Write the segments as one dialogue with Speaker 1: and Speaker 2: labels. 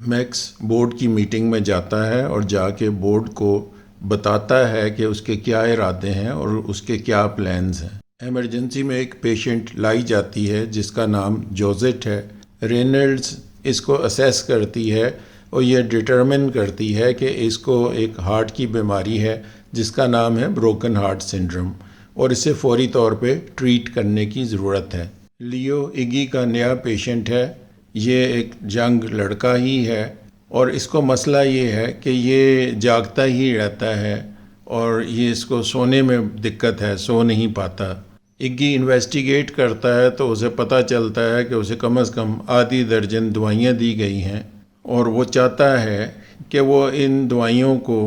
Speaker 1: Max board کی meeting میں جاتا ہے اور جا کے بورڈ کو بتاتا ہے کہ اس کے کیا ارادے ہیں اور اس کے کیا پلانز ہیں۔ ایمرجنسی میں ایک پیشنٹ لائی جاتی ہے جس کا نام جوزٹ ہے۔ رینلڈز اس کو اسیس کرتی ہے اور یہ ڈٹرمن کرتی ہے کہ اس کو ایک ہارٹ کی بیماری ہے جس کا نام ہے بروکن ہارٹ سنڈروم، اور اسے فوری طور پہ ٹریٹ کرنے کی ضرورت ہے۔ لیو اگی کا نیا پیشنٹ ہے۔ یہ ایک ینگ لڑکا ہی ہے اور اس کو مسئلہ یہ ہے کہ یہ جاگتا ہی رہتا ہے اور یہ اس کو سونے میں دقت ہے، سو نہیں پاتا۔ اگی انویسٹیگیٹ کرتا ہے تو اسے پتہ چلتا ہے کہ اسے کم از کم آدھی درجن دوائیاں دی گئی ہیں اور وہ چاہتا ہے کہ وہ ان دوائیوں کو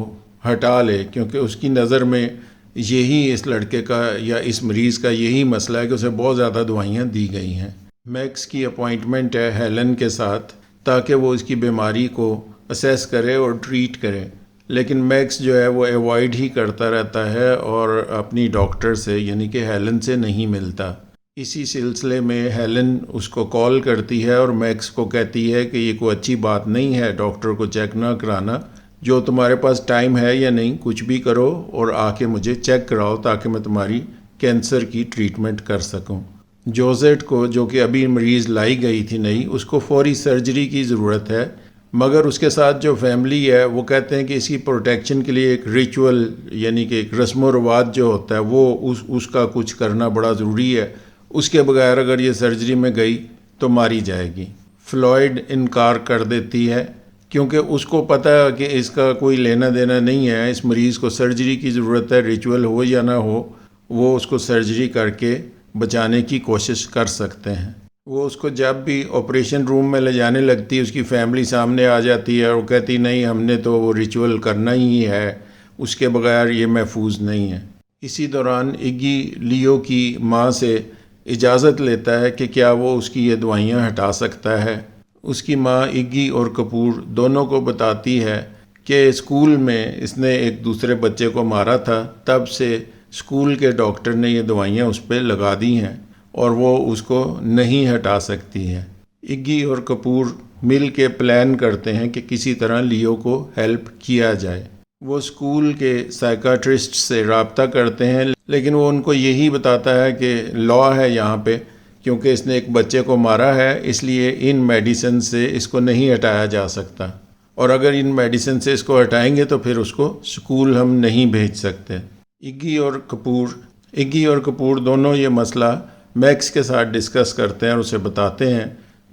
Speaker 1: ہٹا لے، کیونکہ اس کی نظر میں یہی اس لڑکے کا یا اس مریض کا یہی مسئلہ ہے کہ اسے بہت زیادہ دوائیاں دی گئی ہیں۔ میکس کی اپوائنٹمنٹ ہے ہیلن کے ساتھ تاکہ وہ اس کی بیماری کو اسیس کرے اور ٹریٹ کرے، لیکن میکس جو ہے وہ ایوائڈ ہی کرتا رہتا ہے اور اپنی ڈاکٹر سے یعنی کہ ہیلن سے نہیں ملتا۔ اسی سلسلے میں ہیلن اس کو کال کرتی ہے اور میکس کو کہتی ہے کہ یہ کوئی اچھی بات نہیں ہے ڈاکٹر کو چیک نہ کرانا، جو تمہارے پاس ٹائم ہے یا نہیں کچھ بھی کرو اور آ کے مجھے چیک کراؤ تاکہ میں تمہاری کینسر کی ٹریٹمنٹ کر سکوں۔ جوزٹ کو، جو کہ ابھی مریض لائی گئی تھی نہیں، اس کو فوری سرجری کی ضرورت ہے، مگر اس کے ساتھ جو فیملی ہے وہ کہتے ہیں کہ اس کی پروٹیکشن کے لیے ایک ریچول یعنی کہ ایک رسم و رواج جو ہوتا ہے وہ اس کا کچھ کرنا بڑا ضروری ہے، اس کے بغیر اگر یہ سرجری میں گئی تو ماری جائے گی۔ فلوئڈ انکار کر دیتی ہے کیونکہ اس کو پتہ ہے کہ اس کا کوئی لینا دینا نہیں ہے، اس مریض کو سرجری کی ضرورت ہے، ریچول ہو یا نہ ہو وہ اس کو سرجری کر کے بچانے کی کوشش کر سکتے ہیں۔ وہ اس کو جب بھی آپریشن روم میں لے جانے لگتی ہے اس کی فیملی سامنے آ جاتی ہے اور کہتی نہیں ہم نے تو وہ ریچول کرنا ہی ہے، اس کے بغیر یہ محفوظ نہیں ہے۔ اسی دوران اگی لیو کی ماں سے اجازت لیتا ہے کہ کیا وہ اس کی یہ دوائیاں ہٹا سکتا ہے۔ اس کی ماں اگی اور کپور دونوں کو بتاتی ہے کہ اسکول میں اس نے ایک دوسرے بچے کو مارا تھا، تب سے اسکول کے ڈاکٹر نے یہ دوائیاں اس پہ لگا دی ہیں اور وہ اس کو نہیں ہٹا سکتی ہیں۔ اگی اور کپور مل کے پلان کرتے ہیں کہ کسی طرح لیو کو ہیلپ کیا جائے۔ وہ اسکول کے سائیکاٹرسٹ سے رابطہ کرتے ہیں، لیکن وہ ان کو یہی بتاتا ہے کہ لا ہے یہاں پہ، کیونکہ اس نے ایک بچے کو مارا ہے اس لیے ان میڈیسن سے اس کو نہیں ہٹایا جا سکتا، اور اگر ان میڈیسن سے اس کو ہٹائیں گے تو پھر اس کو اسکول ہم نہیں بھیج سکتے۔ اگی اور کپور دونوں یہ مسئلہ میکس کے ساتھ ڈسکس کرتے ہیں اور اسے بتاتے ہیں،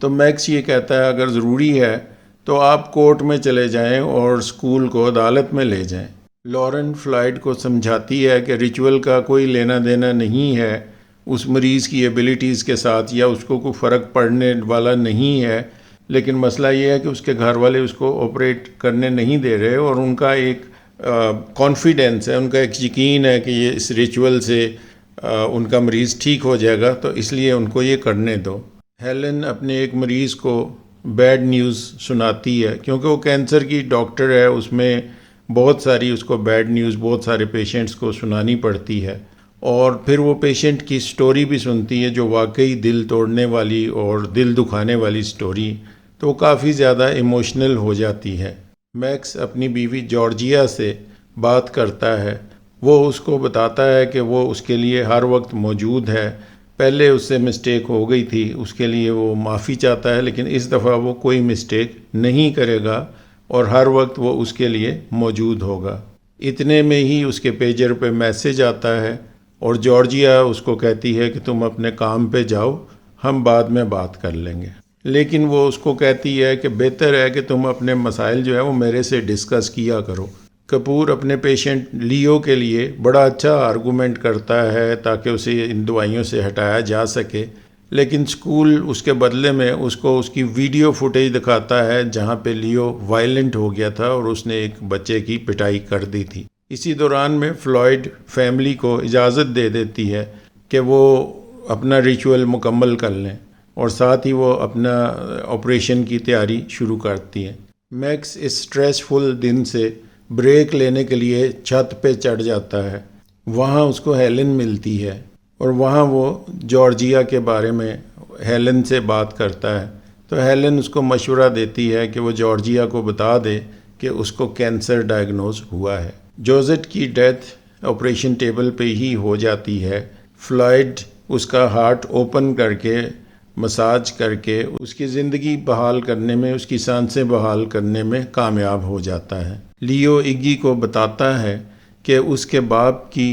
Speaker 1: تو میکس یہ کہتا ہے اگر ضروری ہے تو آپ کورٹ میں چلے جائیں اور اسکول کو عدالت میں لے جائیں۔ لارن فلائڈ کو سمجھاتی ہے کہ ریچول کا کوئی لینا دینا نہیں ہے اس مریض کی ایبلٹیز کے ساتھ، یا اس کو کوئی فرق پڑنے والا نہیں ہے، لیکن مسئلہ یہ ہے کہ اس کے گھر والے اس کو آپریٹ کرنے نہیں دے رہے اور ان کا ایک کانفیڈنس ہے، ان کا ایک یقین ہے کہ یہ اس ریچول سے ان کا مریض ٹھیک ہو جائے گا، تو اس لیے ان کو یہ کرنے دو۔ ہیلن اپنے ایک مریض کو بیڈ نیوز سناتی ہے کیونکہ وہ کینسر کی ڈاکٹر ہے، اس میں بہت ساری اس کو بیڈ نیوز بہت سارے پیشنٹس کو سنانی پڑتی ہے، اور پھر وہ پیشنٹ کی سٹوری بھی سنتی ہے جو واقعی دل توڑنے والی اور دل دکھانے والی سٹوری، تو وہ کافی زیادہ ایموشنل ہو جاتی ہے۔ میکس اپنی بیوی جارجیا سے بات کرتا ہے، وہ اس کو بتاتا ہے کہ وہ اس کے لیے ہر وقت موجود ہے، پہلے اس سے مسٹیک ہو گئی تھی، اس کے لیے وہ معافی چاہتا ہے، لیکن اس دفعہ وہ کوئی مسٹیک نہیں کرے گا اور ہر وقت وہ اس کے لیے موجود ہوگا۔ اتنے میں ہی اس کے پیجر پہ میسج آتا ہے اور جارجیا اس کو کہتی ہے کہ تم اپنے کام پہ جاؤ، ہم بعد میں بات کر لیں گے، لیکن وہ اس کو کہتی ہے کہ بہتر ہے کہ تم اپنے مسائل جو ہے وہ میرے سے ڈسکس کیا کرو۔ کپور اپنے پیشنٹ لیو کے لیے بڑا اچھا آرگومنٹ کرتا ہے تاکہ اسے ان دوائیوں سے ہٹایا جا سکے، لیکن اسکول اس کے بدلے میں اس کو اس کی ویڈیو فوٹیج دکھاتا ہے جہاں پہ لیو وائلنٹ ہو گیا تھا اور اس نے ایک بچے کی پٹائی کر دی تھی۔ اسی دوران میں فلوئڈ فیملی کو اجازت دے دیتی ہے کہ وہ اپنا ریچول مکمل کر لیں اور ساتھ ہی وہ اپنا آپریشن کی تیاری شروع کرتی ہے۔ میکس اس سٹریسفل دن سے بریک لینے کے لیے چھت پہ چڑھ جاتا ہے، وہاں اس کو ہیلن ملتی ہے اور وہاں وہ جارجیا کے بارے میں ہیلن سے بات کرتا ہے، تو تو ہیلن اس کو مشورہ دیتی ہے کہ وہ جارجیا کو بتا دے کہ اس کو کینسر ڈائگنوز ہوا ہے۔ جوزٹ کی ڈیتھ آپریشن ٹیبل پہ ہی ہو جاتی ہے۔ فلائڈ اس کا ہارٹ اوپن کر کے مساج کر کے اس کی زندگی بحال کرنے میں، اس کی سانسیں بحال کرنے میں کامیاب ہو جاتا ہے۔ لیو اگی کو بتاتا ہے کہ اس کے باپ کی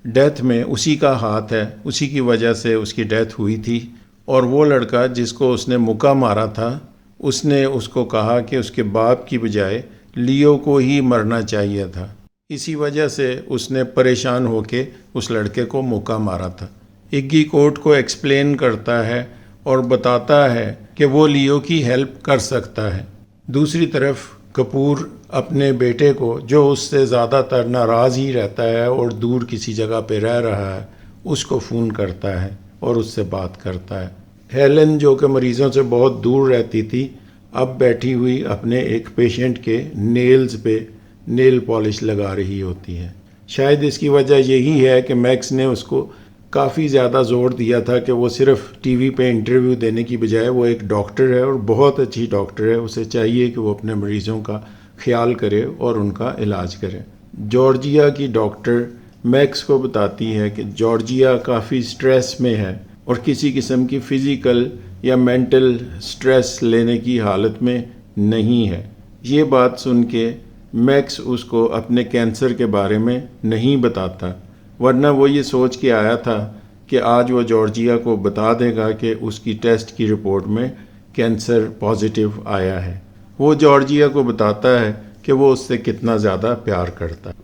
Speaker 1: ڈیتھ میں اسی کا ہاتھ ہے، اسی کی وجہ سے اس کی ڈیتھ ہوئی تھی، اور وہ لڑکا جس کو اس نے مکہ مارا تھا اس نے اس کو کہا کہ اس کے باپ کی بجائے لیو کو ہی مرنا چاہیے تھا، اسی وجہ سے اس نے پریشان ہو کے اس لڑکے کو مکہ مارا تھا۔ اگی کورٹ کو ایکسپلین کرتا ہے اور بتاتا ہے کہ وہ لیو کی ہیلپ کر سکتا ہے۔ دوسری طرف کپور اپنے بیٹے کو، جو اس سے زیادہ تر ناراض ہی رہتا ہے اور دور کسی جگہ پہ رہ رہا ہے، اس کو فون کرتا ہے اور اس سے بات کرتا ہے۔ ہیلن جو کہ مریضوں سے بہت دور رہتی تھی، اب بیٹھی ہوئی اپنے ایک پیشنٹ کے نیلز پہ نیل پالش لگا رہی ہوتی ہے۔ شاید اس کی وجہ یہی ہے کہ میکس نے اس کو کافی زیادہ زور دیا تھا کہ وہ صرف ٹی وی پہ انٹرویو دینے کی بجائے وہ ایک ڈاکٹر ہے اور بہت اچھی ڈاکٹر ہے، اسے چاہیے کہ وہ اپنے مریضوں کا خیال کرے اور ان کا علاج کرے۔ جارجیا کی ڈاکٹر میکس کو بتاتی ہے کہ جارجیا کافی سٹریس میں ہے اور کسی قسم کی فزیکل یا مینٹل سٹریس لینے کی حالت میں نہیں ہے۔ یہ بات سن کے میکس اس کو اپنے کینسر کے بارے میں نہیں بتاتا، ورنہ وہ یہ سوچ کے آیا تھا کہ آج وہ جارجیا کو بتا دے گا کہ اس کی ٹیسٹ کی رپورٹ میں کینسر پازیٹیو آیا ہے۔ وہ جارجیا کو بتاتا ہے کہ وہ اس سے کتنا زیادہ پیار کرتا ہے۔